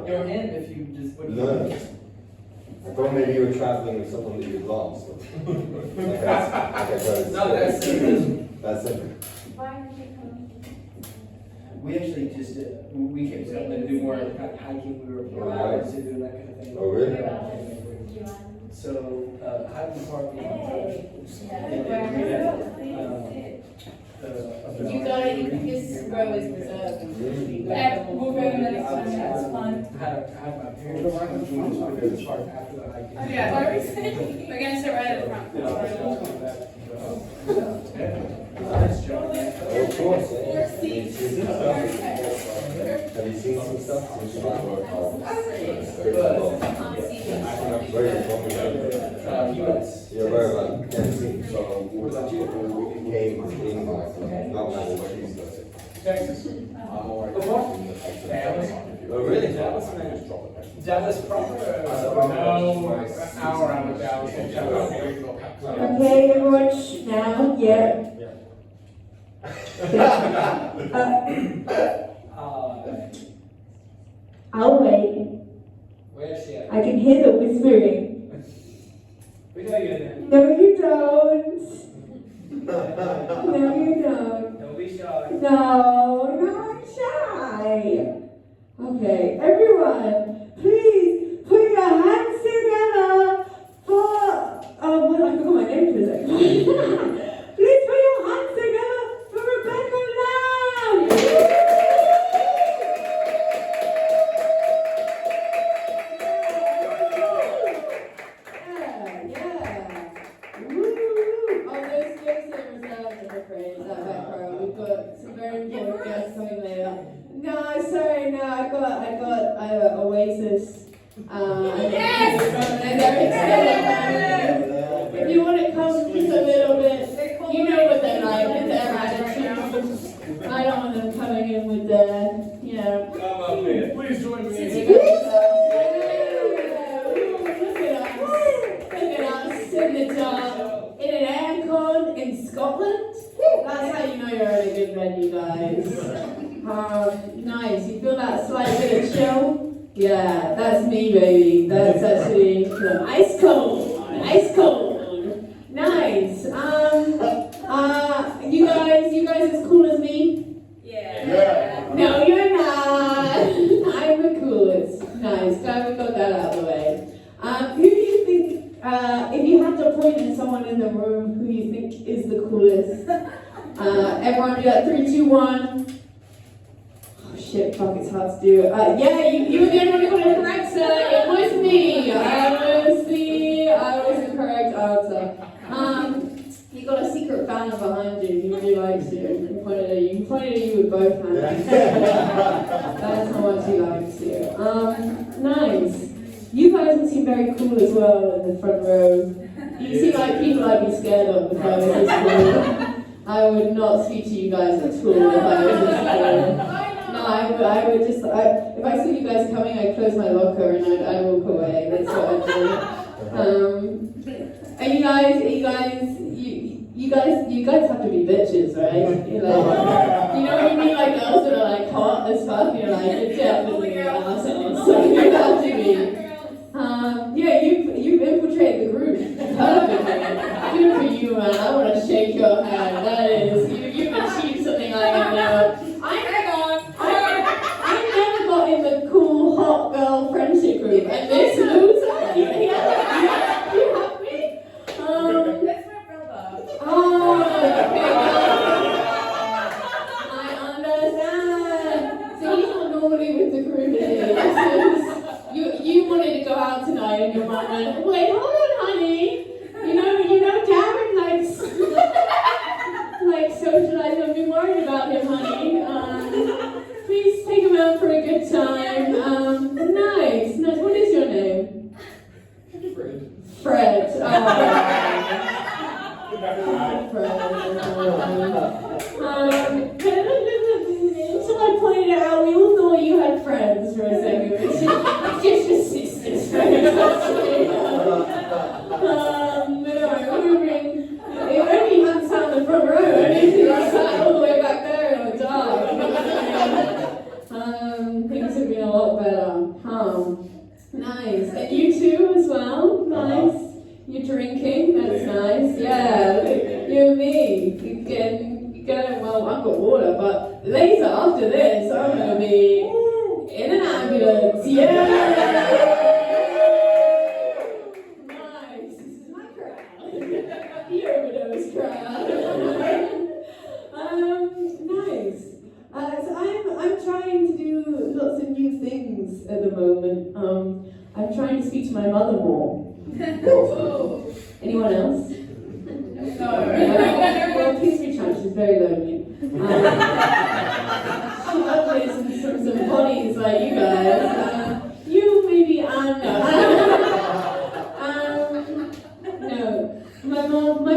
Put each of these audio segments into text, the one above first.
You're in if you just wouldn't. No. I thought maybe you were traveling with someone that you'd lost. Okay, No, that's simple. That's simple. Why did you come? We actually just we kept going to do more kind of hiking. We were planning to do that kind of thing. Oh, really? So hiking park. You got it. This row is reserved. We'll go in the next one. That's fun. I had my parents come join my favorite park after the hiking. Oh yeah, what are we saying? We're gonna sit right at the front. Of course, yeah. Four seats. Have you seen some stuff? US. You're very right. So, what about you? Came in not Massachusetts. Texas. Oh, really? Dallas proper? No, an hour out of Dallas. Okay, everyone, now, yeah. I'll wait. Where's she at? I can hear the whispering. We know you're there. No, you don't. No, you don't. Don't be shy. No, I'm shy. Okay, everyone, please put your hands together for, well, I forgot my name for a second. Please put your hands together for Rebecca Lamb. Yeah. Woo! Oh, those are reserved, I'm afraid, that back row. We've got some very important guests coming later. No, sorry, no, I got Oasis. Yes! And they're if you want to come just a little bit, you know what they're like with their attitude. I don't want them coming in with their, you know. Come up here. Please join me. Look at us in the dark, in an aircon in Scotland. That's how you know you're at a good venue, guys. Nice. You feel that slight bit of chill? Yeah, that's me, baby. That's actually ice cold. Ice cold. Nice. You guys as cool as me? Yeah. No, you're not. I'm the coolest. Nice. Glad we got that out of the way. Who do you think, if you had to point at someone in the room, who you think is the coolest? Everyone do that. 3, 2, 1. Shit, fuck, it's hard to do. Yeah, you were the only one who got it correct, sir. It was me. I was the correct answer. You got a secret fan behind you. He really likes you. He pointed at you with both hands. That's how much he likes you. Nice. You guys all seem very cool as well in the front row. You seem like people I'd be scared of if I was in school. I would not speak to you guys at all if I was in school. No, I would just, if I saw you guys coming, I'd close my locker and I'd walk away. That's what I'd do. And you guys have to be bitches, right? You're like, you know what I mean? Like girls that are like hot as fuck, you're like, it's definitely assholes. So you have to be. Yeah, you've infiltrated the group perfectly. Good for you, man. I want to shake your hand. That is, you've achieved something I have never. I never got in the cool hot girl friendship group, and this loser, you have me. That's my brother. Oh, okay. I understand. So he's not normally with the group, is he? You wanted to go out tonight, and your mom went, wait, hold on, honey. You know, Darren likes socializing. I've been worried about him, honey. Please take him out for a good time. Nice. What is your name? Fred. Until I pointed it out, we all thought you had friends for a second. It's just your sister's friends. If only you hadn't sat in the front row, only you sat all the way back there in the dark. Things have been a lot better. Nice. And you too as well? Nice. You're drinking? That's nice. Yeah. You and me. You can, well, I've got water, but later after this, I'm going to be in an ambulance. Yeah. Nice. This is my crowd. The overdose crowd. Nice. So I'm trying to do lots of new things at the moment. I'm trying to speak to my mother more. Anyone else? No. Well, please reach out. She's very lonely. She loves listening from some bodies like you guys. You maybe and no. My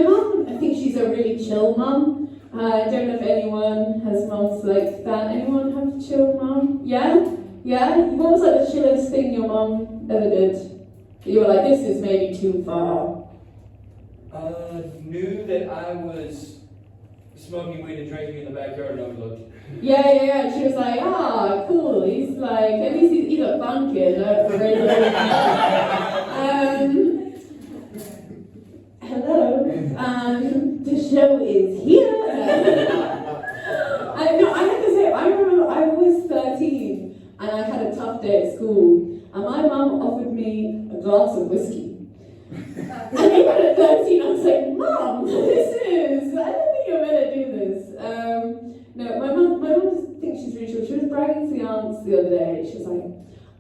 mom. I think she's a really chill mum. I don't know if anyone has mums like that. Anyone have a chill mum? Yeah? Yeah? What was like the chillest thing your mum ever did? You were like, this is maybe too far. Knew that I was smoking weed and drinking in the backyard and overlooked. Yeah. She was like, cool. He's like, at least he's a fun kid. Hello. The show is here. I have to say, I remember I was 13 and I had a tough day at school, and my mum offered me a glass of whiskey. And even at 13, I was like, Mum, I don't think you're meant to do this. No, my mum thinks she's really chill. She was bragging to the aunts the other day. She was like,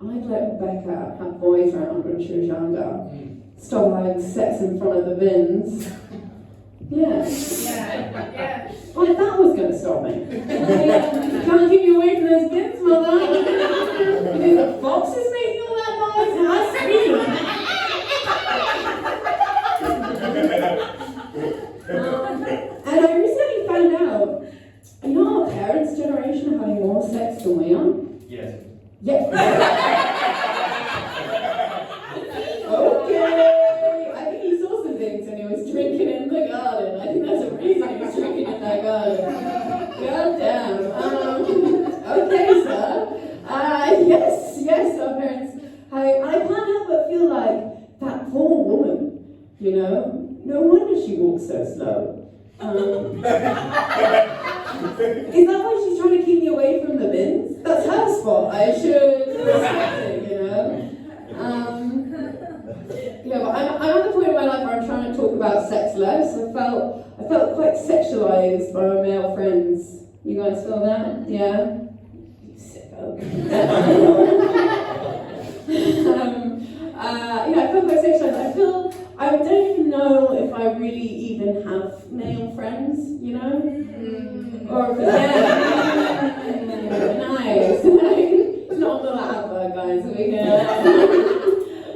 I'd let Rebecca have boys around when she was younger. Stop having sex in front of the bins. Yeah. Like that was going to stop me. Can't keep you away from those bins, mother. Because the fox is making all that noise, and I scream. And I recently found out, you know our parents' generation are having more sex than we are? Yes. Yeah. Okay. I think he saw some things when he was drinking in the garden. I think that's a reason he was drinking in that garden. God damn. Okay, sir. Yes, our parents. I can't help but feel like that poor woman, you know? No wonder she walks so slow. Is that why she's trying to keep me away from the bins? That's her spot. I should respect it, you know? Yeah, but I'm at the point in my life where I'm trying to talk about sex less. I felt quite sexualized by my male friends. You guys feel that? Yeah? You sicko. I feel quite sexualized. I don't even know if I really even have male friends, you know? Or, nice. It's not on the lab, guys, so we can...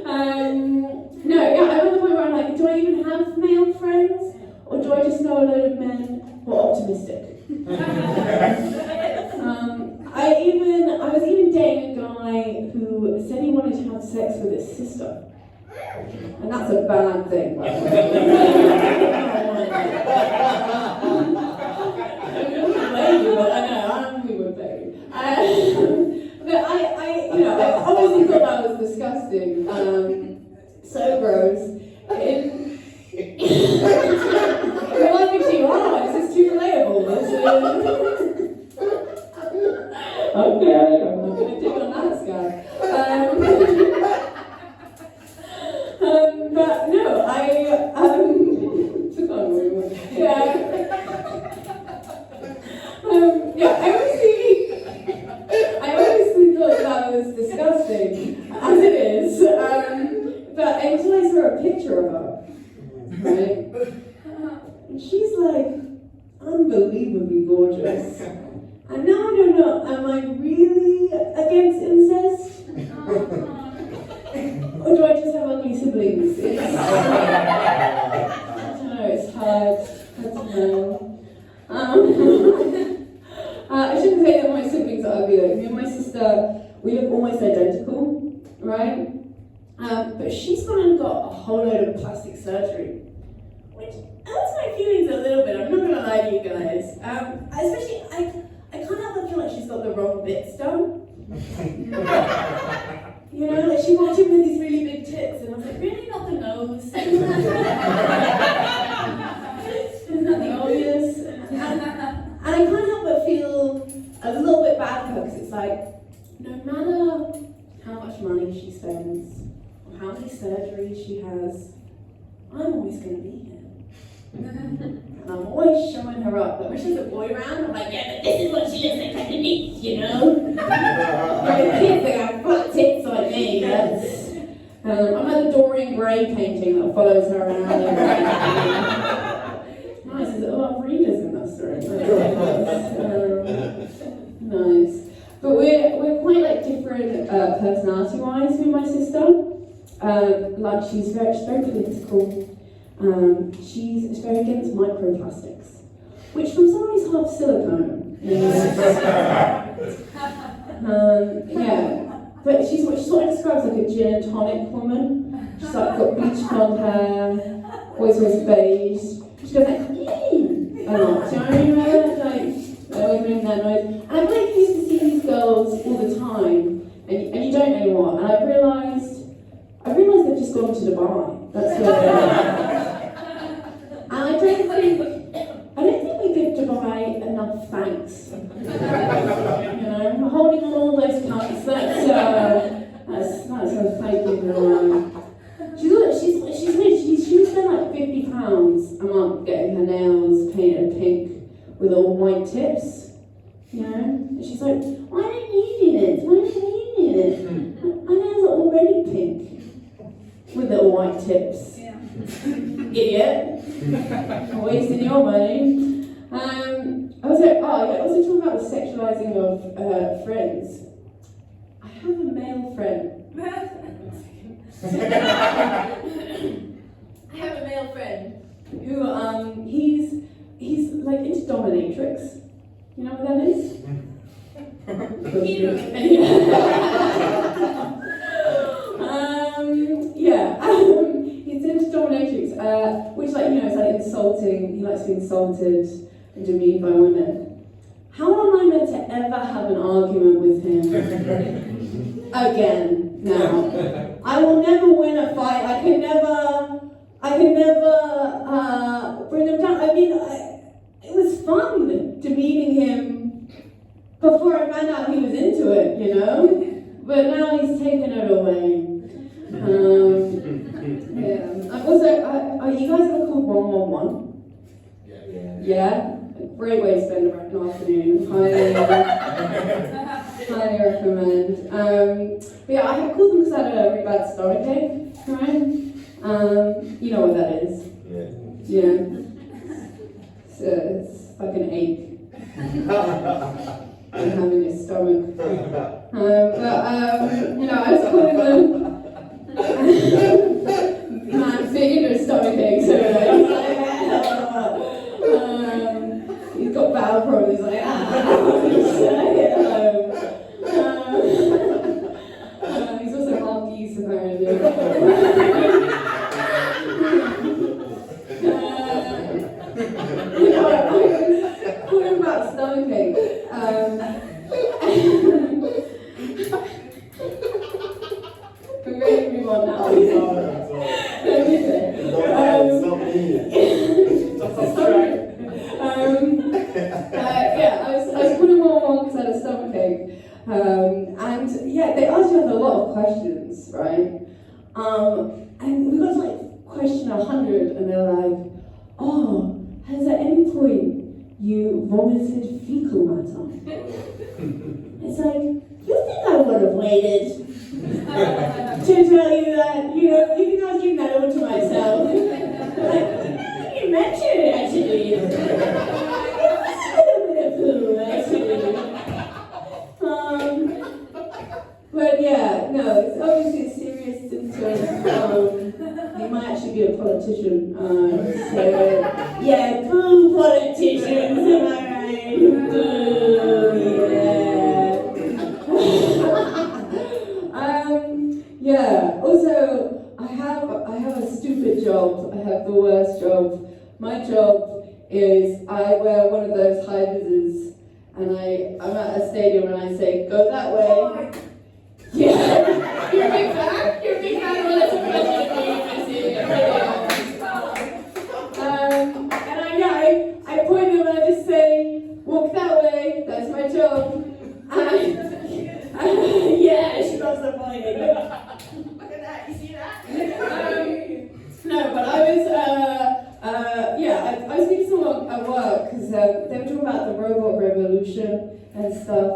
I'm at the point where I'm like, do I even have male friends? Or do I just know a load of men who are optimistic? I was even dating a guy who said he wanted to have sex with his sister. And that's a bad thing, by the way. We would baby. But I obviously thought that was disgusting. So gross. You're laughing too hard. This is too relatable. Okay, I'm not going to dig on that guy. But no, I took on really well. Yeah. I honestly thought that was disgusting, as it is. But until I saw a picture of her, right? And she's like unbelievably gorgeous. And now I don't know, am I really against incest? Or do I just have ugly siblings? I don't know, it's hard to know. I shouldn't say that my siblings are ugly. Like, me and my sister, we look almost identical, right? But she's gone and got a whole load of plastic surgery, which hurts my feelings a little bit. I'm not gonna lie to you guys. Especially, I can't help but feel like she's got the wrong bits done. You know, like she walked in with these really big tits, and I was like, really, not the nose? Isn't that the obvious? And I can't help but feel a little bit bad for her, because it's like, no matter how much money she spends, or how many surgeries she has, I'm always going to be here. And I'm always showing her up. But when she has a boy around, I'm like, yeah, but this is what she looks like underneath, you know? Like kids, they have flat tits like me. That's, I'm like the Dorian Gray painting that follows her around. Nice, there's a lot of readers in this room. Nice. But we're quite like different personality-wise, me and my sister. Like she's very political. She's very against microplastics, which from someone who's half silicone. Yeah, but she's what she sort of describes like a gin and tonic woman. She's like got bleach blonde hair, always wears beige. She goes like, a lot. Do you know what I mean? Like, they're always making that noise. And I feel like you used to see these girls all the time, and you don't anymore. And I realised they've just gone to Dubai. That's where they are. And I don't think we give Dubai enough thanks. You know, we're holding on all those cunts. That's a thank you. She would spend like £50 a month getting her nails painted pink with all white tips. You know, and she's like, why don't you do this? Why don't you do this? My nails are already pink with little white tips. Yeah. Idiot. Wasting your money. Also talking about the sexualizing of friends. I have a male friend. I have a male friend who he's like into dominatrix. You know what that is? He's into dominatrix, which like, you know, it's like insulting. He likes to be insulted and demeaned by women. How am I meant to ever have an argument with him again now? I will never win a fight. I can never bring him down. I mean, it was fun demeaning him before I found out he was into it, you know? But now he's taken it away. Yeah. Also, are you guys ever called 111? Yeah? Great way to spend an afternoon. Highly recommend. But yeah, I had called them because I had a really bad stomachache, right? You know what that is? Yeah. So it's like an ache. And having a stomach. You know, I was calling them. Man, figured a stomach ache, so he's got bowel problems. He's like, he's also half geese apparently. Talking about stomach ache. We're ready to move on now. I was putting on because I had a stomach ache. And yeah, they asked you a lot of questions, right? And we got to like question 100, and they're like, oh, has at any point you vomited fecal matter? It's like, you think I would have waited to tell you that, you know, you think I was giving that over to myself? Like, you mentioned it actually. It was a little bit of poo, actually. But yeah, no, it's obviously a serious symptom. You might actually be a politician. So, yeah, boo politicians, am I right? Boo, yeah. Also, I have a stupid job. I have the worst job. My job is I wear one of those high visors, and I'm at a stadium and I say, go that way. Yeah, you're a big fan? funny. Look at that, you see that? No, but I was, I was speaking to someone at work because they were talking about the robot revolution and stuff,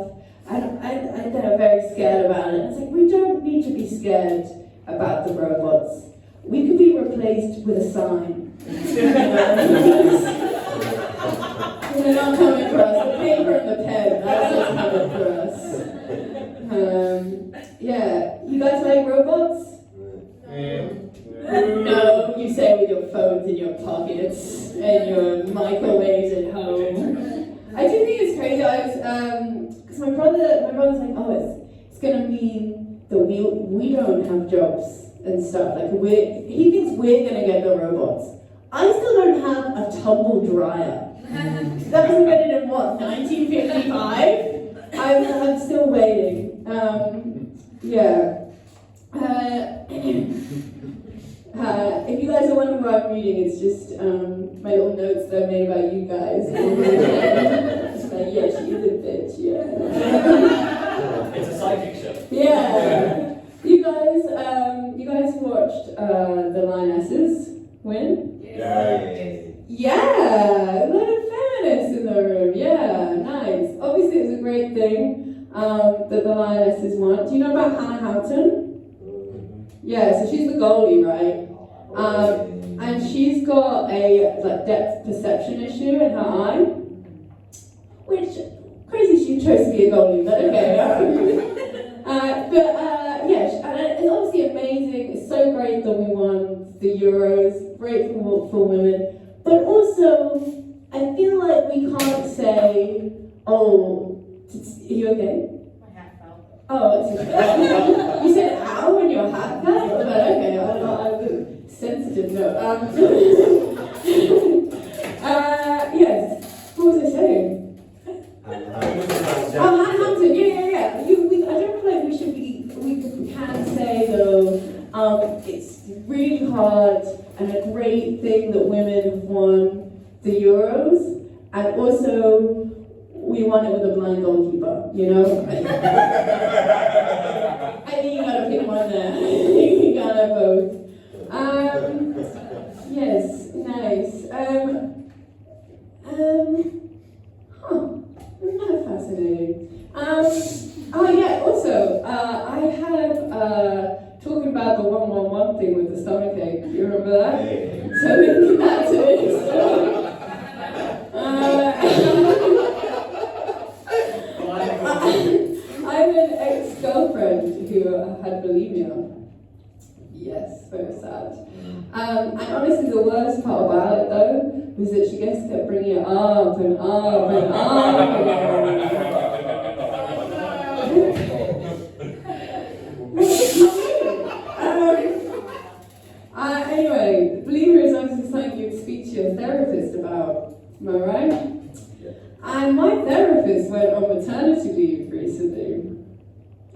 and they're very scared about it. It's like, we don't need to be scared about the robots. We could be replaced with a sign. They're not coming for us. The paper and the pen, that's what's coming for us. You guys like robots? No, you say with your phones in your pockets and your microwaves at home. I do think it's crazy. Because my brother's like, oh, it's gonna mean that we don't have jobs and stuff. Like he thinks we're gonna get the robots. I still don't have a tumble dryer. That was invented in what, 1955? I'm still waiting. If you guys are wondering what I'm reading, it's just my little notes that I made about you guys. It's like, yeah, she is a bitch, yeah. It's a psychic show. Yeah. You guys watched the Lionesses win? Yeah, a lot of feminists in the room. Yeah, nice. Obviously, it was a great thing that the Lionesses won. Do you know about Hannah Hampton? Yeah, so she's the goalie, right? And she's got a depth perception issue in her eye, which crazy she chose to be a goalie, but okay. It's obviously amazing. It's so great that we won the Euros. Great for women, but also I feel like we can't say, "Oh, are you okay?" My hat fell. Oh, it's okay. You said ow when your hat fell? But okay, I was sensitive note. Yes. What was I saying? Oh, Hannah Hampton, yeah. I don't feel like we can say though, it's really hard and a great thing that women have won the Euros, and also we won it with a blind goalkeeper, you know? I think you gotta pick one there. You gotta both. Yes, nice. Isn't that fascinating? Also, I have talking about the 111 thing with the stomachache. Do you remember that? So linking that to it. I have an ex-girlfriend who had bulimia. Yes, very sad. And honestly, the worst part about it though was that she just kept bringing it up and up and up again. Anyway, bulimia is obviously something you'd speak to your therapist about. Am I right? And my therapist went on maternity leave recently.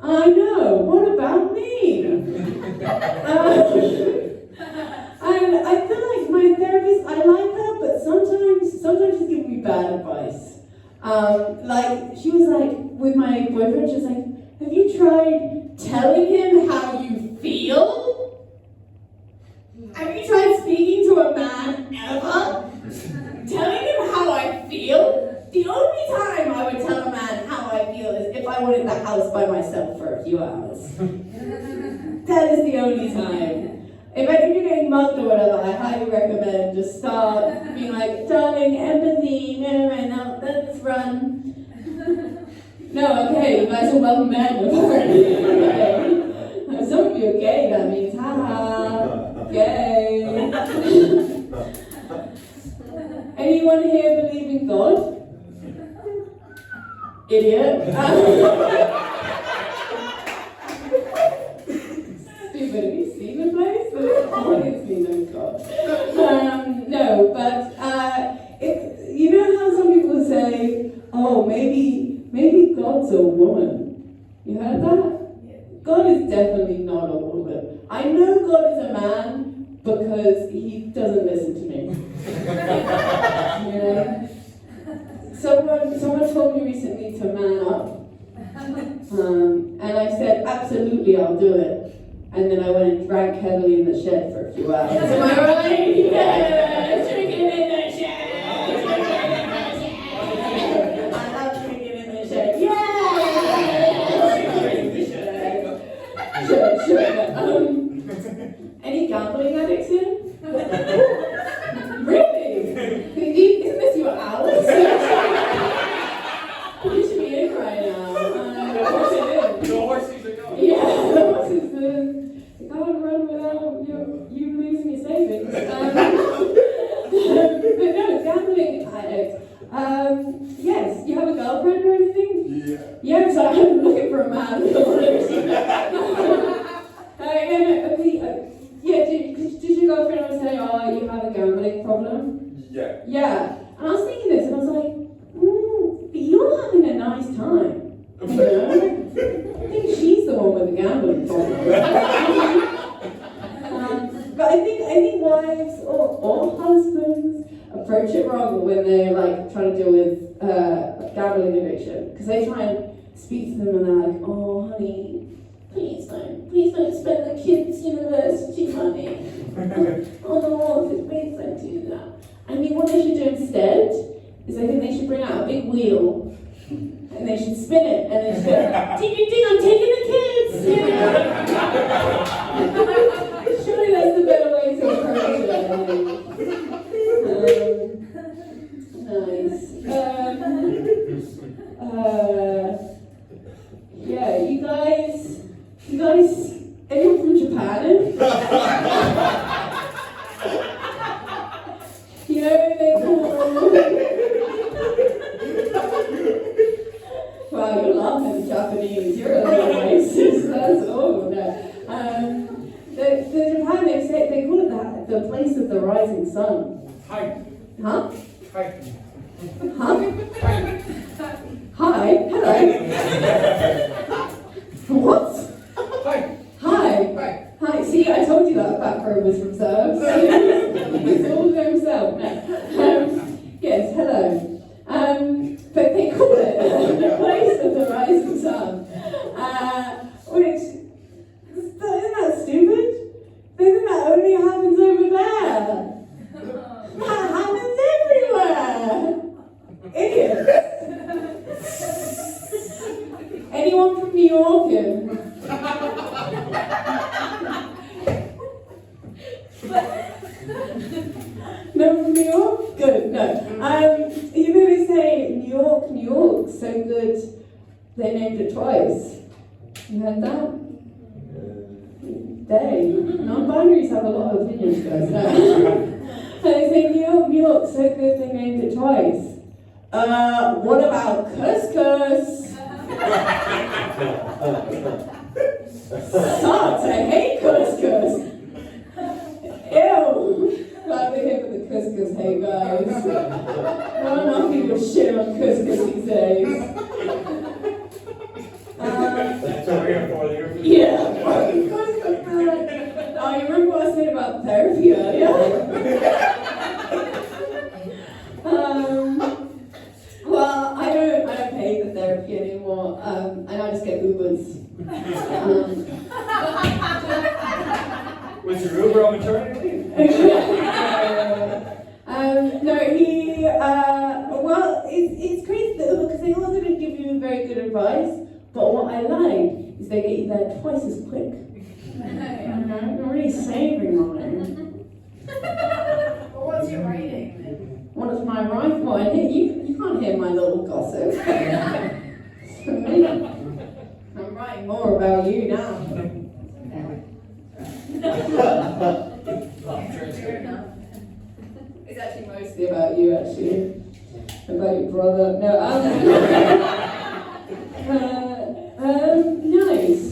I know, what about me? And I feel like my therapist, I like her, but sometimes she's giving me bad advice. Like, she was like, with my boyfriend, she was like, have you tried telling him how you feel? Have you tried speaking to a man ever? Telling him how I feel? The only time I would tell a man how I feel is if I wanted the house by myself for a few hours. That is the only time. If you're getting mugged or whatever, I highly recommend just start being like, darling, empathy, no, let's run. No, okay, you guys are well men, apparently. Okay. Some of you are gay, that means, haha, gay. Anyone here believe in God? Idiot. Stupid, have you seen the place? Obviously no God. No, but you know how some people say, oh, maybe God's a woman. You heard that? God is definitely not a woman. I know God is a man because he doesn't listen to me. You know? Someone told me recently to man up. And I said, absolutely, I'll do it. And then I went and drank heavily in the shed for a few hours. Am I right? Yeah, drinking in the shed. I love drinking in the shed. Yeah. Sure. Any gambling addicts here? Really? Isn't this your hours? You should be in right now. The horses are going. Yeah, the horses. You can't run without you losing your savings. But no, gambling addict. Yes, you have a girlfriend or anything? Yeah. Yeah, so I'm looking for a man. Did your girlfriend ever say, oh, you have a gambling problem? Yeah. Yeah. And I was thinking this, and I was like, but you're having a nice time. You know? I think she's the one with the gambling problem. But I think wives or husbands approach it wrong when they're like trying to deal with gambling addiction, because they try and speak to them and they're like, oh honey, please don't spend the kids' university money. Oh no, please don't do that. I mean, what they should do instead is I think they should bring out a big wheel and they should spin it and they should go, ding ding ding, I'm taking the kids. Surely that's the better way to approach it. Nice. Yeah, you guys, anyone from Japan? You know, they call wow, you're laughing Japanese, you're a little racist, that's, oh no. The Japan, they call it the place of the rising sun. Hi. Huh? Hi. Huh? Hi? Hello? What? Hi. Hi? Hi. Hi, see, I told you that back row was reserved. He's all to himself. No. Yes, hello. But they call it the place of the rising sun. Which, isn't that stupid? They think that only happens over there. That happens everywhere. Idiots. Anyone from New York? No from New York? Good, no. You know they say New York, so good they named it twice. You heard that? They. Non-binaries have a lot of opinions, guys. No. And they say New York, so good they named it twice. What about couscous? Sucks, I hate couscous. Ew. Glad we're here for the couscous, hey guys. Not enough people shit on couscous these days. That's what we're here for. Yeah. Couscous, man. Oh, you remember what I said about therapy earlier? Well, I don't pay for therapy anymore, and I just get Ubers. Was your Uber on maternity? No, well, it's crazy because they all didn't give you very good advice, but what I like is they get you there twice as quick. They're really saving on it. Well, what's your rating then? What is my right point? You can't hear my little gossip. For me, I'm writing more about you now. Fair enough. It's actually mostly about you, actually. About your brother. No, nice.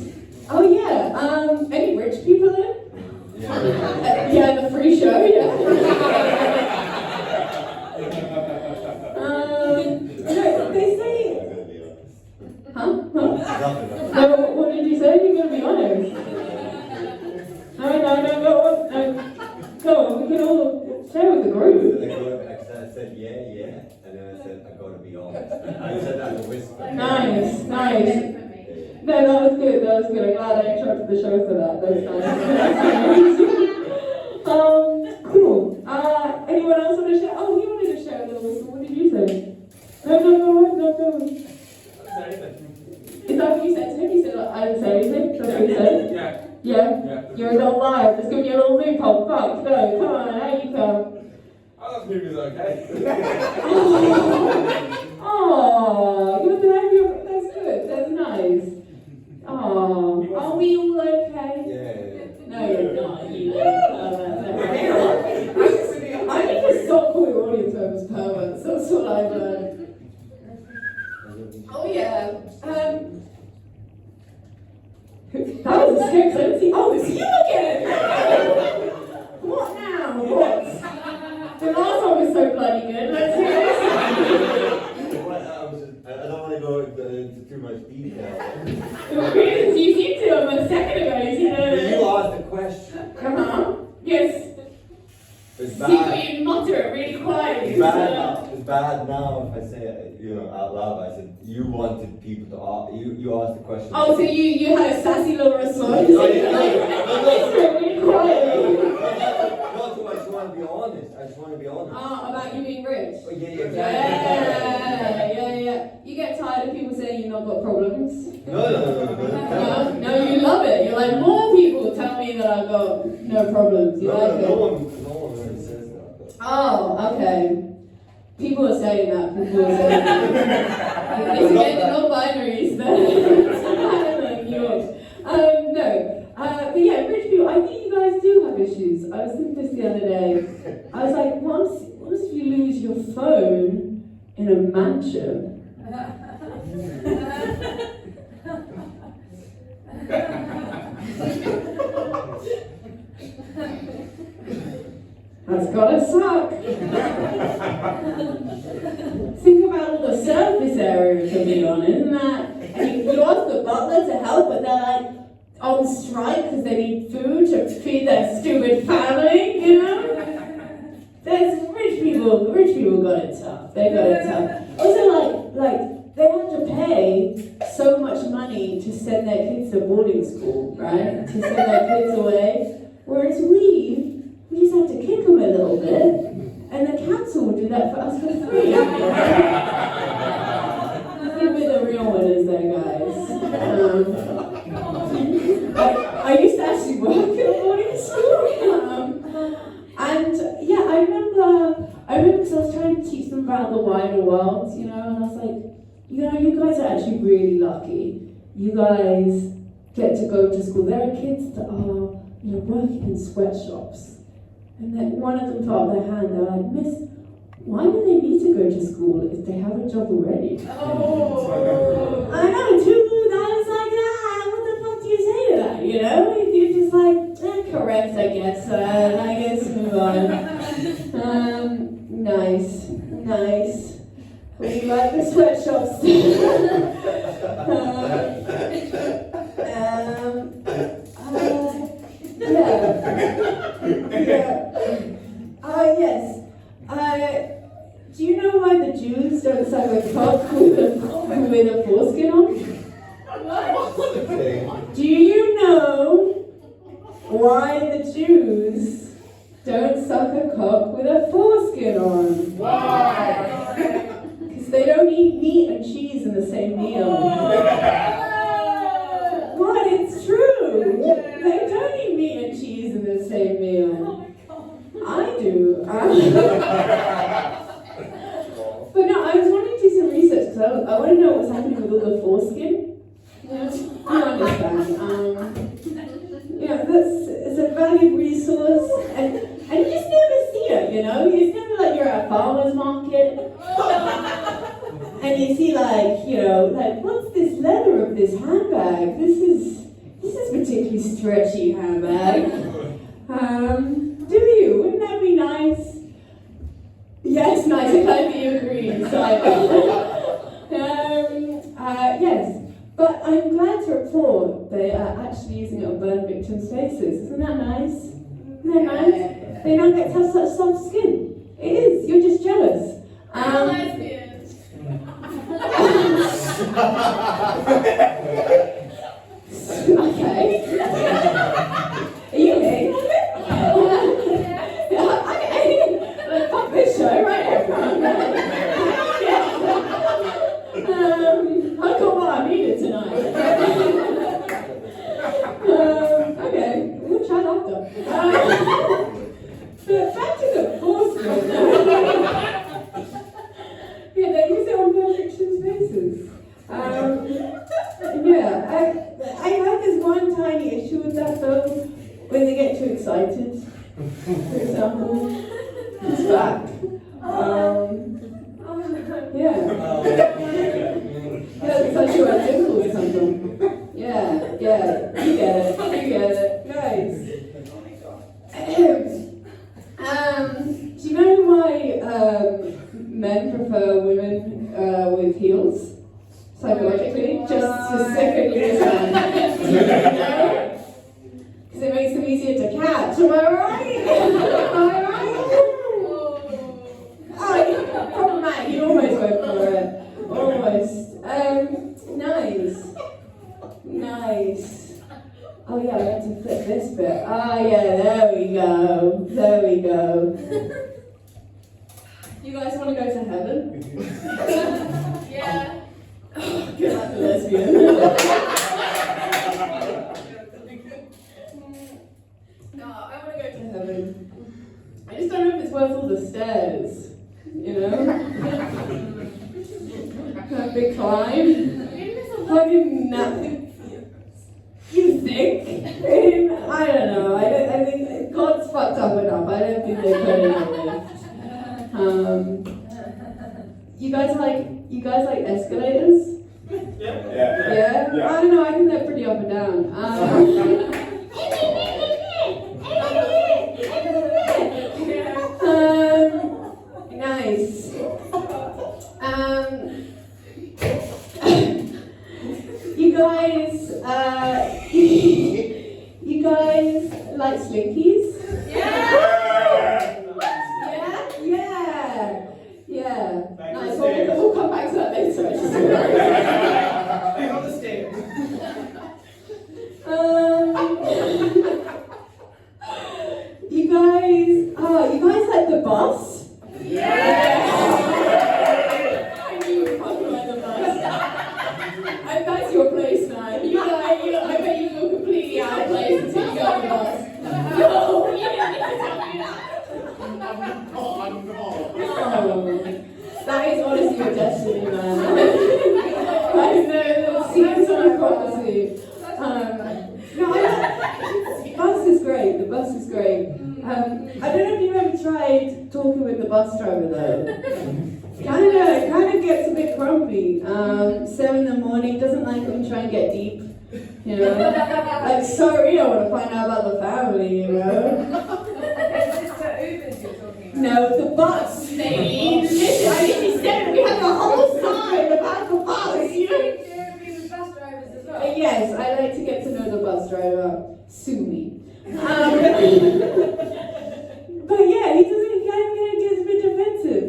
Oh yeah. Any rich people in? Yeah, the free show. Yeah. No, they say. Huh? No, what did you say? You're gonna be honest. No, go on, we can all share with the group. I said, yeah, and then I said, I gotta be honest. I said that as a whisper. Nice. No, that was good. That was good. I'm glad I interrupted the show for that. That's nice. Cool. Anyone else want to share? Oh, he wanted to share a little whistle. What did you say? No. Is that what you said to him? You said, I didn't say anything? That's what you said? Yeah? You're not live. Just give me a little loophole. Fuck, no. Come on, how you come? I love movies, okay? Oh, you're glad you're. That's good. That's nice. Oh, are we all okay? Yeah. No, you're not. You I need to stop calling audience members perverts. That's what I've learned. Oh yeah. That was a script. Let's see. Oh, it's you again. What now? What? The last one was so bloody good. Let's hear this. I don't want to go into too much detail. You seem to him a second ago. You You asked the question. Yes. It's See, bad. you mutter it really quietly. It's bad now. It's bad now if I say it, out loud. I said you wanted people to ask. You asked the question. Oh, so you had a sassy little response? No, Really quietly. Not too much. I want to be honest. I just want to be honest. About you being rich? Oh, yeah, exactly. Yeah. You get tired of people saying you've not got problems? No. No, you love it. You're like, more people tell me that I've got no problems. You like it? No one really says that. Oh, okay. People are saying that. It's again the non-binaries. No. But yeah, rich people, I think you guys do have issues. I was thinking this the other day. I was like, what if you lose your phone in a mansion? That's gotta suck. Think about all the surface area to be on, isn't that? And you ask the butler to help, but they're like on strike because they need food to feed their stupid family, you know? There's rich people got it tough. They got it tough. Also, like they have to pay so much money to send their kids to boarding school, right? To send their kids away. Whereas we just have to kick them a little bit, and the council will do that for us for free. We're the real winners there, guys. I used to actually work in a boarding school. And yeah, I remember because I was trying to teach them about the wider world, and I was like, you guys are actually really lucky. You guys get to go to school. There are kids that are, working in sweatshops. And then one of them put up their hand, they're like, Miss, why do they need to go to school if they have a job already? Oh. I know, too. I was like, what the fuck do you say to that, You're just like, correct, I guess. I guess move on. Nice. We like the sweatshops. Yes. Do you know why the Jews don't suck a cock with a foreskin on? Do you know why the Jews don't suck a cock with a foreskin on? Why? Because they don't eat meat and cheese in the same meal. What? It's true. They don't eat meat and cheese in the same meal. I do. But no, I was wanting to do some research because I want to know what was happening with all the foreskin. You understand. It's a valued resource, and you just never see it. It's never like you're at a farmer's market, and you see like what's this leather of this handbag? This is particularly stretchy handbag. Do you? Wouldn't that be nice? Yes, nice. I'm glad that you agree. Yes. But I'm glad to report they are actually using it on burn victims' faces. Isn't that nice? Isn't that nice? They now get to have such soft skin. It is. You're just jealous. when they get too excited, for example. It's back. Yeah. Yeah, it's like you're a dimple or something. Yeah, yeah, you get it, nice. Do you know why men prefer women with heels? Psychologically, just specifically this one. Because it makes them easier to catch. Am I right? Am I right? Oh, problematic. You almost went for it. Almost. Nice. Nice. Oh yeah, I had to flip this bit. Ah yeah, there we go. There we go. You guys want to go to heaven? Yeah. Get like a lesbian. No, I want to go to heaven. I just don't know if it's worth all the stairs. You know? That big climb. Fucking nothing. You think? I don't know. I think God's fucked up enough. I don't think they put in a lift. You guys like escalators? Yeah? I don't know. I think they're pretty up and down. Nice. You guys like slinkies? Yeah. Nice. We'll come back to that later. Hang on the stairs. You guys like the bus? Yeah. I knew you were fucking like the bus. That's your place now. I bet you feel completely out of place until you go on the bus. No, you didn't need to tell me that. I'm not. No. That is honestly your destiny, man. I know, the seasons of prophecy. No, the bus is great. The bus is great. I don't know if you've ever tried talking with the bus driver though. Kind of gets a bit grumpy. 7 in the morning, doesn't like when you try and get deep. You know, like sorry, I want to find out about the family. You know. No, the bus, baby. Listen, I mean, we have a whole side about the bus. You know. Yes, I like to get to know the bus driver. Sue me. But yeah, he kind of gets a bit defensive.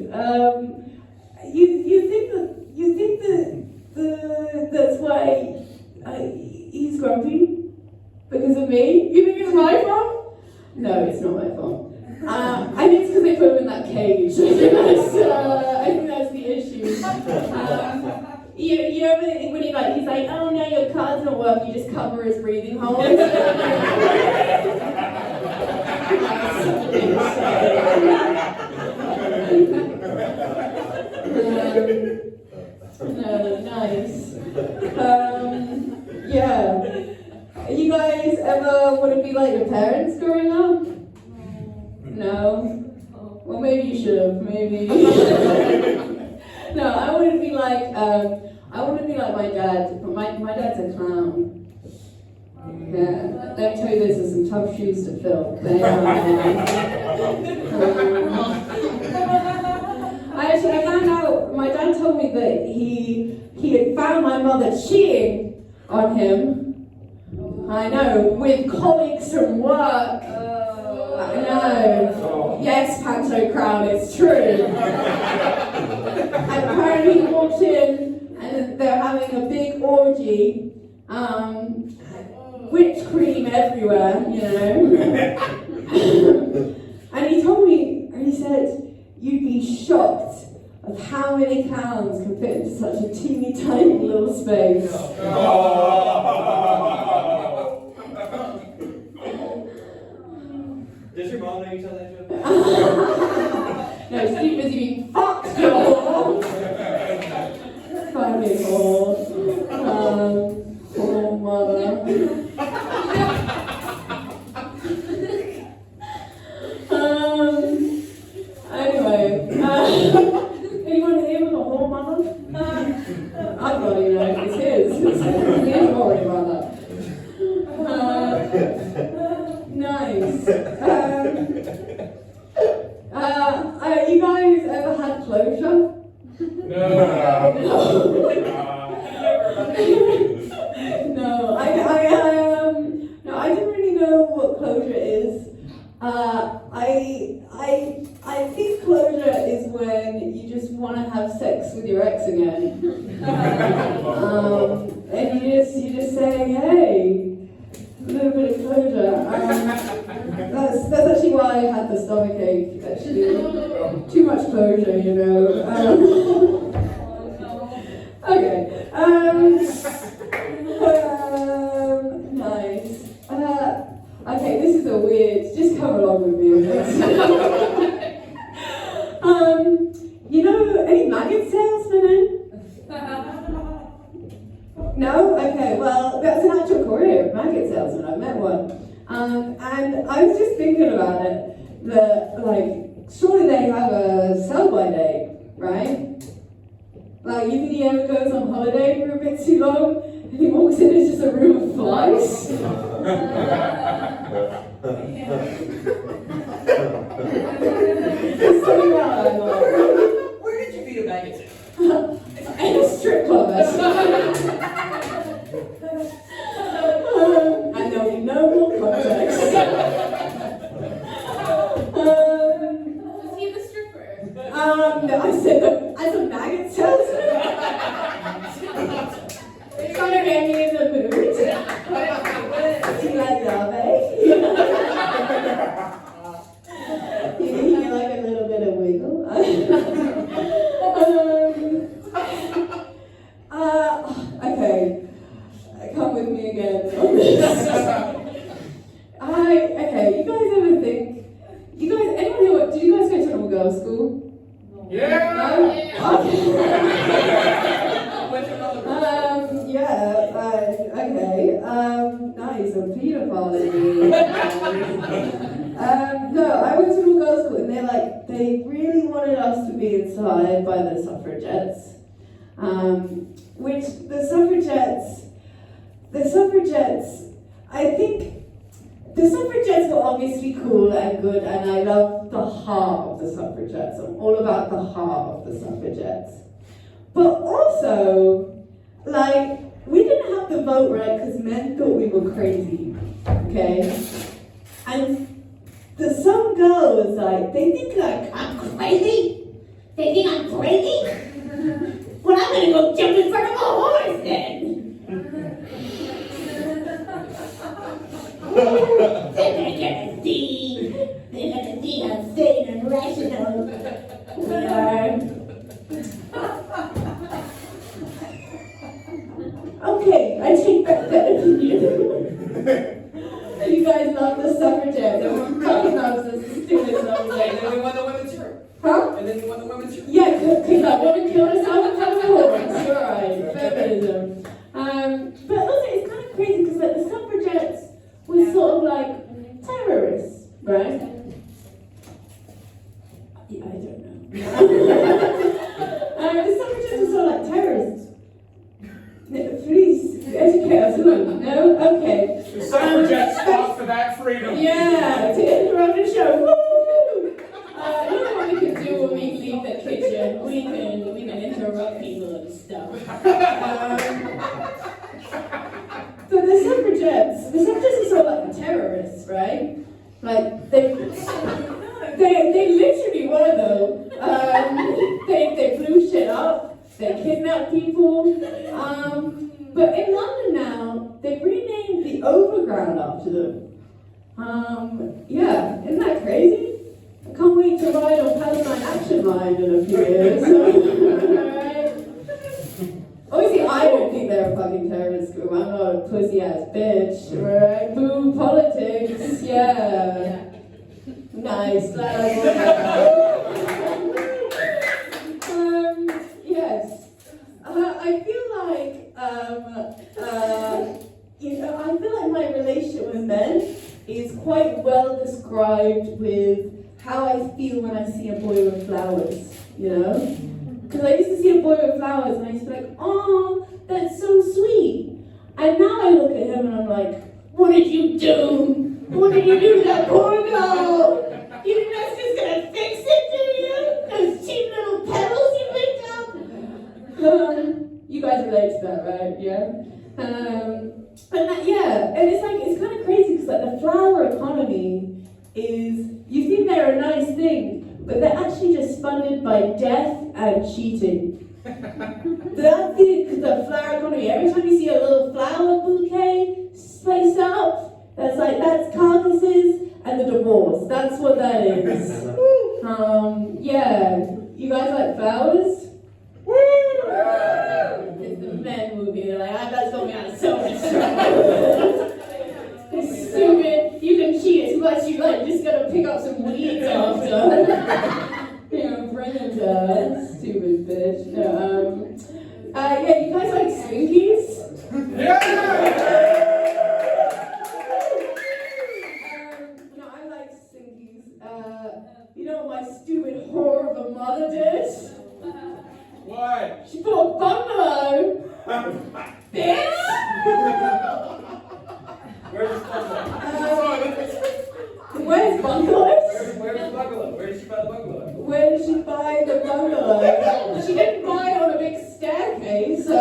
You think that that's why he's grumpy because of me? You think it's my fault? No, it's not my fault. I think it's because they put him in that cage. I think that's the issue. You know when he's like, oh no, your card's not working, you just cover his breathing holes. No, nice. Yeah. You guys ever want to be like your parents growing up? No? Well, maybe you should have. Maybe. No, I want to be like my dad. My dad's a clown. Yeah, let me tell you, those are some tough shoes to fill. They are. I found out, my dad told me that he had found my mother cheating on him. I know, with colleagues from work. I know. Yes, Panto Crown, it's true. And apparently he walked in and they're having a big orgy. Whipped cream everywhere, you know. And he told me, and he said, you'd be shocked of how many clowns can fit into such a teeny tiny little space. Does your mom know you tell that joke? No, she's too busy being fucked, girl. Fucking whore. Poor mother. Nice. You guys ever had closure? No, I didn't really know what closure is. I think closure is when you just want to have sex with your ex again. And you just say, hey, a little bit of closure. That's actually why I had the stomach ache, actually. Too much closure, you know. Okay. Nice. Okay, this is a weird, just come along with me, okay? You know any maggot salesmen in? No? Okay, well, that's an actual career, maggot salesman. I met one. And I was just thinking about it, that, like, surely they have a sell-by date, right? Like, you think he ever goes on holiday for a bit too long, and he walks in, it's just a room of flies? There's something about that, like. Where did you meet a maggot? In a strip club, actually. And there'll be no more context. Was he the stripper? No, I said that as a maggot salesman. It's kind of get me in the mood. Do you like love, you like a little bit of wiggle? Okay. Come with me again on this. Okay, you guys ever think, anyone who, did you guys go to normal girls' school? Yeah! No? Okay. Okay, nice, a pedophile in you. No, I went to normal girls' school and they really wanted us to be inside by the suffragettes. Which the suffragettes, I think the suffragettes were obviously cool and good, and I love the heart of the suffragettes. I'm all about the heart of the suffragettes. But also, like, we didn't have the vote right because men thought we were crazy, okay? And some girls, like, they think like, I'm crazy? They think I'm crazy? Well, I'm gonna go jump in front of a horse then. They're gonna see how sane and rational we are. Okay, I take back that opinion. You guys love the suffragettes. Everyone fucking loves the stupid suffragettes. And then we won the women's group. Huh? And then you won the women's group. Yeah, because that woman killed herself in front of a horse. You're right, feminism. But also, it's kind of crazy because like the suffragettes were sort of like terrorists, right? Yeah, I don't know. The suffragettes were sort of like terrorists. Please educate us. No? Okay. The suffragettes fought for that freedom. Yeah, to interrupt the show. Woo! You know what we can do when we leave the kitchen? We can interrupt people and stuff. But the suffragettes are sort of like terrorists, right? Like they literally were though. They blew shit up. They kidnapped people. But in London now, they've renamed the Overground after them. Yeah, isn't that crazy? I can't wait to ride on Palestine Action Line in a few years. Alright. Obviously, I don't think they're a fucking terrorist group. I'm not a pussy ass bitch. Right? Boo politics. Yeah. Nice. Yes. I feel like my relationship with men is quite well described with how I feel when I see a boy with flowers, you know? Because I used to see a boy with flowers and I used to be like, oh, that's so sweet. And now I look at him and I'm like, what did you do? What did you do to that poor girl? You think that's just gonna fix it, do you? Those cheap little petals you picked up? You guys relate to that, right? Yeah? And it's like, it's kind of crazy because like the flower economy is, you think they're a nice thing, but they're actually just funded by death and cheating. That's the flower economy. Every time you see a little flower bouquet spaced out, that's carcasses and the divorce. That's what that is. Yeah. You guys like flowers? It's the men movie. Like, that's got me out of so much trouble. It's stupid. You can cheat as much you like. Just gotta pick up some weeds after. Bring it down. Stupid bitch. Yeah, you guys like Swinkies? Yeah! No, I like Swinkies. You know what my stupid whore of a mother did? What? She bought a bungalow! Bitch! Where's the bungalow? Where's bungalows? Where's the bungalow? Where did she buy the bungalow? Where did she buy the bungalow? She didn't buy it on a big staircase, so...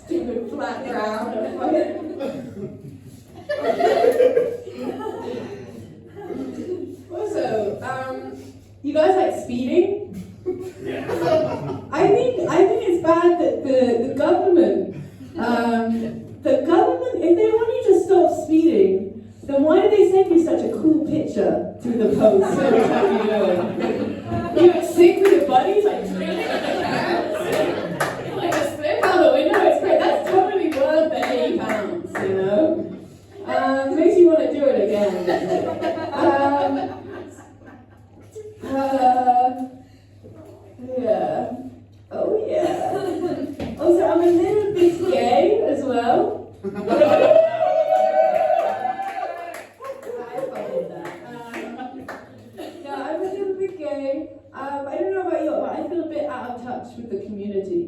Stupid flat ground. Also, you guys like speeding? Yeah. I think it's bad that the government, if they want you to stop speeding, then why do they send you such a cool picture through the post every time you do it? You get sick with your buddies, like drinking in the cans, like a slip out the window. It's great. That's totally worth the £80, you know. Makes you want to do it again. Yeah. Oh yeah. Also, I'm a little bit gay as well. I followed that. Yeah, I'm a little bit gay. I don't know about you, but I feel a bit out of touch with the community.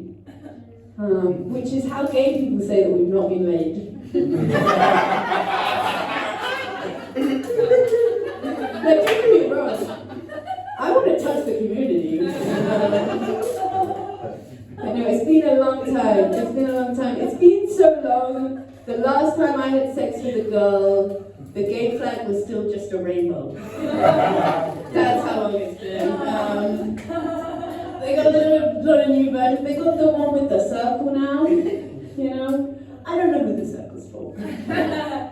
Which is how gay people say that we've not been laid. Like, don't get me wrong. I want to touch the community. I know, it's been a long time. It's been a long time. It's been so long. The last time I had sex with a girl, the gay flag was still just a rainbow. That's how long it's been. They got a lot of new versions. They got the one with the circle now. You know? I don't know who the circle's for.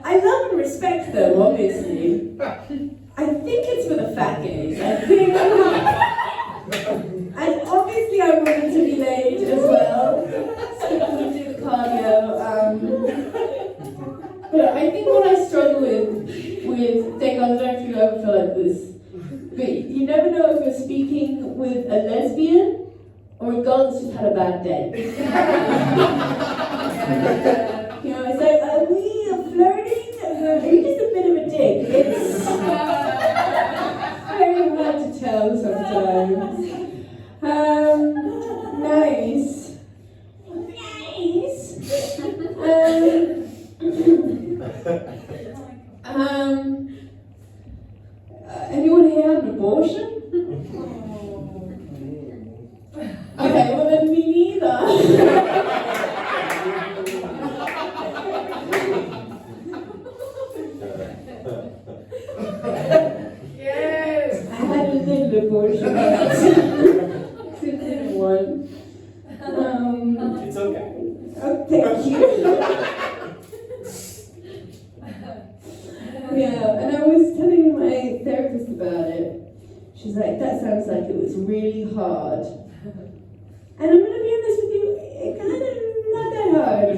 I love and respect them, obviously. I think it's for the fat gays. And obviously I want them to be laid as well. So we can do the cardio. But I think what I struggle with Dang, I don't know if you ever feel like this, but you never know if you're speaking with a lesbian or a girl that's just had a bad day. You know, it's like, are we flirting? Are you just a bit of a dick? It's very hard to tell sometimes. Nice. Anyone here had an abortion? Okay, well then me neither. Yes! I had a little abortion. It's a little one. It's okay. Oh, thank you. Yeah, and I was telling my therapist about it. She's like, that sounds like it was really hard. And I'm gonna be honest with you, it kind of not that hard.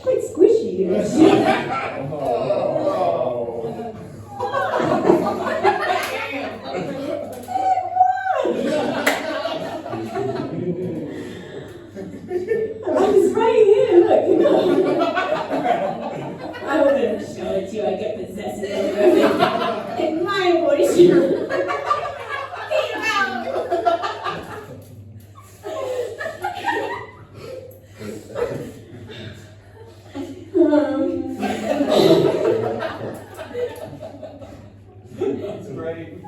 Quite squishy, actually. It's right here, look, you know. I wouldn't show it to you, I get possessive over everything. In my abortion. Get out! That's great.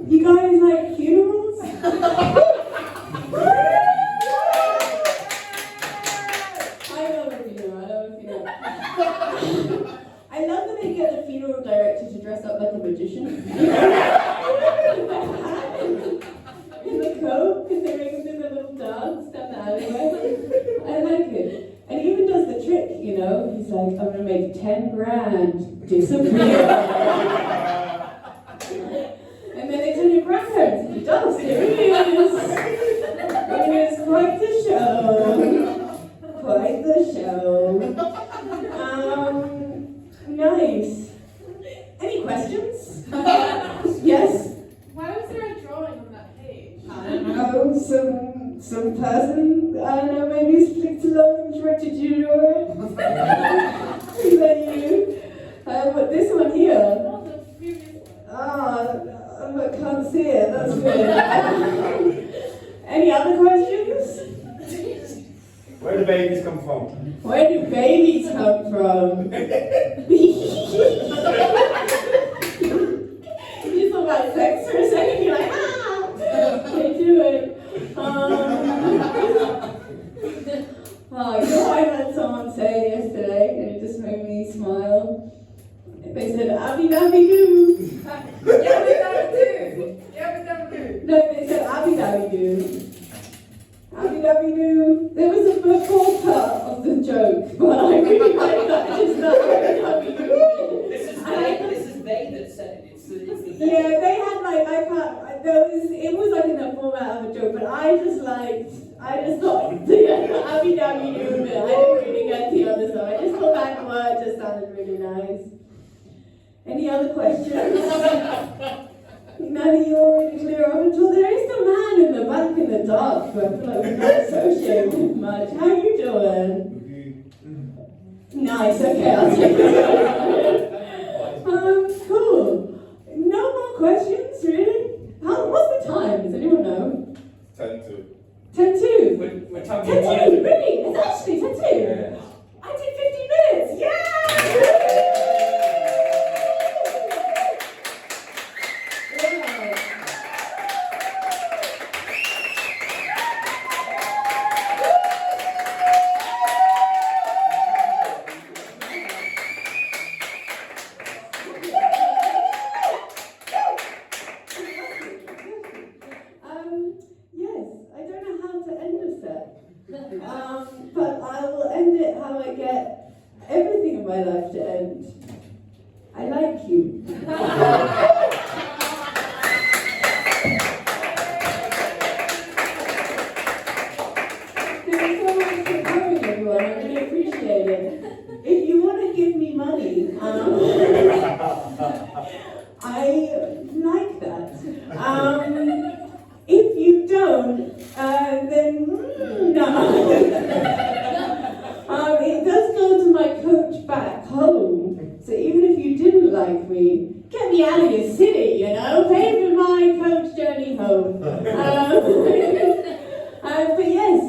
You guys like funerals? I love a funeral. I love that they get the funeral director to dress up like a magician. In the coat, because they make him do the little dance down the alleyway. I like it. And he even does the trick, you know. He's like, I'm gonna make 10 grand disappear. And then they tell your grandparents, he does, here he is. It is quite the show. Quite the show. Nice. Any questions? Yes? Why was there a drawing on that page? I don't know, some person, I don't know, maybe flicked along and directed you to draw it. Is that you? But this one here, No, the previous one. I can't see it, that's good. Any other questions? Where do babies come from? Where do babies come from? You thought about sex for a second, you're like, they do it. Oh, you know what I heard someone say yesterday, and it just made me smile? They said, Abby Dabby Doo. Yabba dabba doo. Yabba dabba doo. No, they said Abby Dabby Doo. Abby Dabby Doo. There was a before part of the joke, but I really like that. Just that Abby Dabby Doo. This is they that said it. It's the Yeah, they had like, it was like in the format of a joke, but I just thought the Abby Dabby Doo bit, I didn't really get the other side. I just thought that word just sounded really nice. Any other questions? Now that you're already clear up until there is the man in the back in the dark who I feel like we're not associated much. How you doing? Nice, okay, I'll take it. Cool. No more questions, really? What's the time? Does anyone know? 10-2. 10-2. We're talking 10-2, really? It's actually 10-2. Yeah. I did 50 minutes, yeah! Yes, I don't know how to end a set, but I will end it how I get everything in my life to end. I like you. Thank you so much for coming, everyone. I really appreciate it. If you want to give me money, I like that. If you don't, then no. It does go to my coach back home. So even if you didn't like me, get me out of your city, you know, pay for my coach journey home. But yes,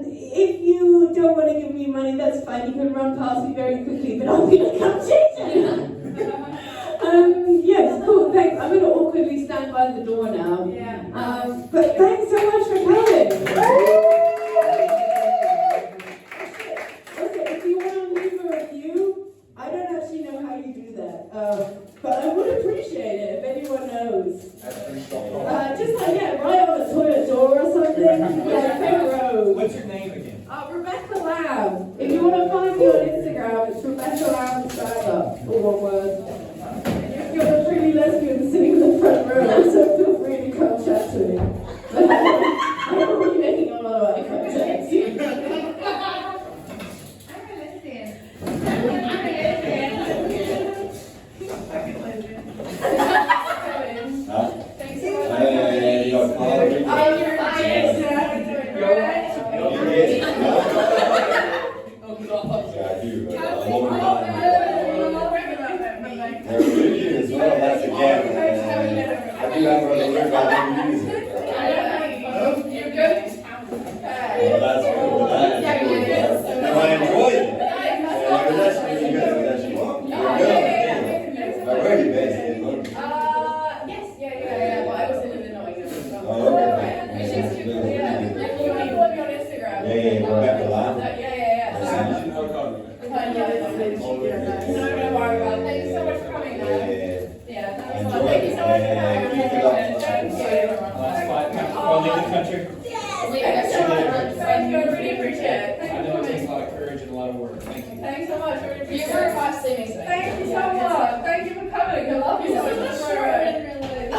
if you don't want to give me money, that's fine. You can run past me very quickly, but I'm gonna come chase you. Yes, cool, thanks. I'm going to awkwardly stand by the door now. Yeah. But thanks so much for coming. Okay, if you want to leave a review, I don't actually know how you do that. But I would appreciate it if anyone knows. Just like, yeah, right on the toilet door or something. Yeah, Peg Road. What's your name again? Rebecca Lamb. If you want to find me on Instagram, it's Rebecca Lamb Stand-Up, all one word. You're a pretty lesbian sitting in the front row, so feel free to come chat to me. I don't really making a lot of eye contact. Thanks so much. Hey, you're calling. Oh, you're nice. Yeah, I do. Bye-bye. A long time. As well, that's again. I do have a little bit about the music. wanna leave the country? We are so much. Thank you, I really appreciate it. I Thank you know for it takes coming. a lot of courage and a lot of work, thank you. Thanks so much, I really You appreciate were it. fast saving space. Thank you so much. Thank you for coming. I love you so much. You're shorter in real life.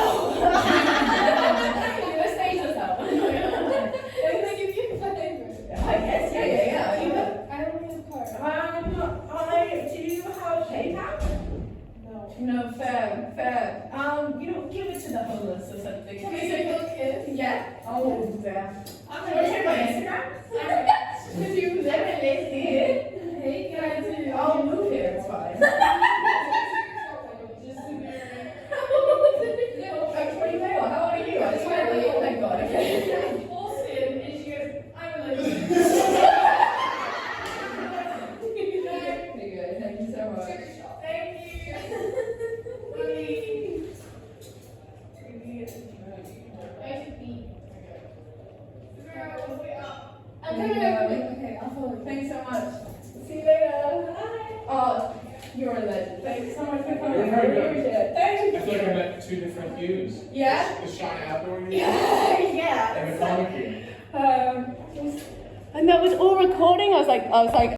Let's stage this out. Can I give you a favor? I guess, yeah. I don't need a card. Do you have PayPal? No. No, fair. You don't give it to the homeless or something. Can we take a look? Yeah? Oh, damn. I'm Can you check my Instagram? Because you never live here. Hey, can I do? I'll move here, it's fine. What do you know? How old are you? I just want to oh my god, okay. Austin, and she goes, I'm a lesbian. Pretty good, thank you so much. Sugar shop. Thank you. I should be. I'm coming over. Okay, I'll follow you. Thanks so much. See you later. Bye. Oh, you're a legend. Thanks so much for coming. You're very I good. appreciate it. Thank I you. feel like I'm at two different views. Yeah? The Sean Outdoor view Yeah. and the comic view. And that was all recording. I was like,